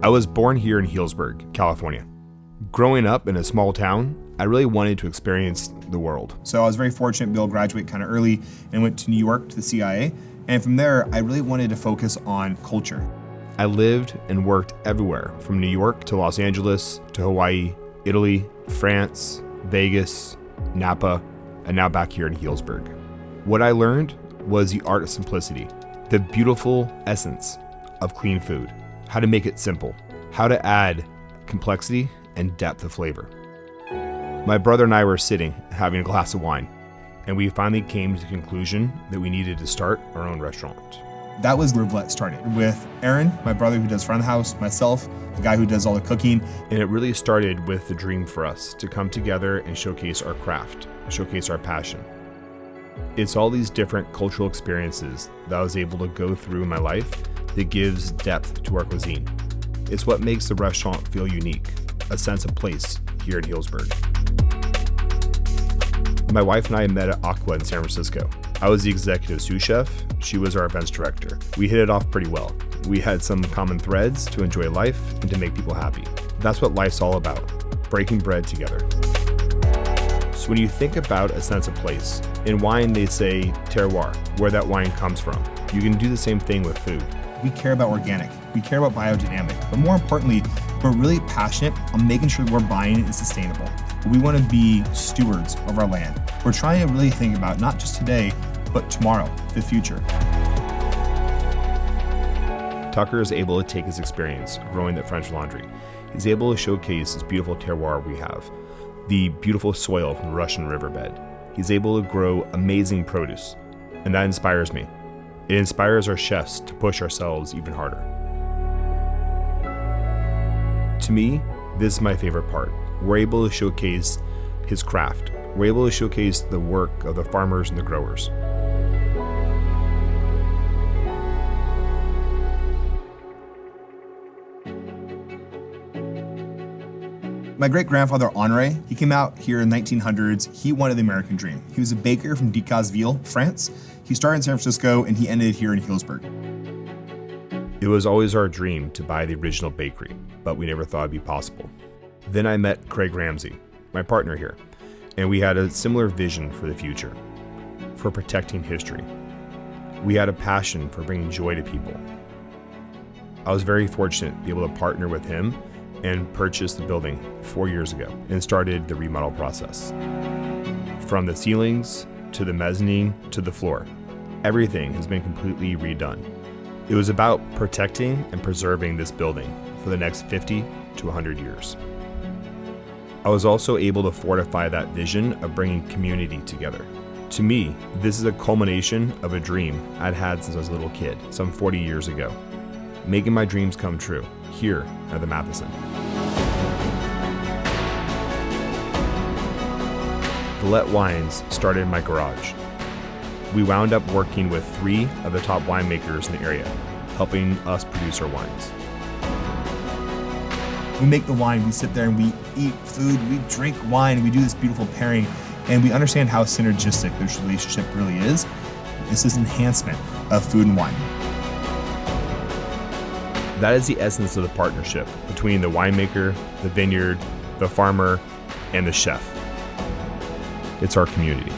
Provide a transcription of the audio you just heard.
I was born here in Healdsburg, California. Growing up in a small town, I really wanted to experience the world. So I was very fortunate to be able to graduate kind of early and went to New York to the CIA. And from there, I really wanted to focus on culture. I lived and worked everywhere from New York to Los Angeles to Hawaii, Italy, France, Vegas, Napa, and now back here in Healdsburg. What I learned was the art of simplicity, the beautiful essence of clean food, how to make it simple, how to add complexity and depth of flavor. My brother and I were sitting having a glass of wine, and we finally came to the conclusion that we needed to start our own restaurant. That was where Valette started, with Aaron, my brother who does front of the house, myself, the guy who does all the cooking. And it really started with the dream for us to come together and showcase our craft, showcase our passion. It's all these different cultural experiences that I was able to go through in my life that gives depth to our cuisine. It's what makes the restaurant feel unique, a sense of place here in Healdsburg. My wife and I met at Aqua in San Francisco. I was the executive sous chef. She was our events director. We hit it off pretty well. We had some common threads to enjoy life and to make people happy. That's what life's all about, breaking bread together. So when you think about a sense of place, in wine they say terroir, where that wine comes from. You can do the same thing with food. We care about organic, we care about biodynamic, but more importantly, we're really passionate on making sure we're buying is sustainable. We want to be stewards of our land. We're trying to really think about not just today, but tomorrow, the future. Tucker is able to take his experience growing the French Laundry. He's able to showcase this beautiful terroir we have, the beautiful soil from the Russian riverbed. He's able to grow amazing produce, and that inspires me. It inspires our chefs to push ourselves even harder. To me, this is my favorite part. We're able to showcase his craft. We're able to showcase the work of the farmers and the growers. My great-grandfather, Henri, he came out here in the 1900s. He wanted the American dream. He was a baker from Decazeville, France. He started in San Francisco, and he ended here in Healdsburg. It was always our dream to buy the original bakery, but we never thought it'd be possible. Then I met Craig Ramsey, my partner here, and we had a similar vision for the future, for protecting history. We had a passion for bringing joy to people. I was very fortunate to be able to partner with him and purchase the building 4 years ago and started the remodel process. From the ceilings to the mezzanine to the floor, everything has been completely redone. It was about protecting and preserving this building for the next 50 to 100 years. I was also able to fortify that vision of bringing community together. To me, this is a culmination of a dream I'd had since I was a little kid, some 40 years ago, making my dreams come true here at the Matheson. Valette Wines started in my garage. We wound up working with 3 of the top winemakers in the area, helping us produce our wines. We make the wine, we sit there and we eat food, we drink wine, we do this beautiful pairing, and we understand how synergistic this relationship really is. This is enhancement of food and wine. That is the essence of the partnership between the winemaker, the vineyard, the farmer, and the chef. It's our community.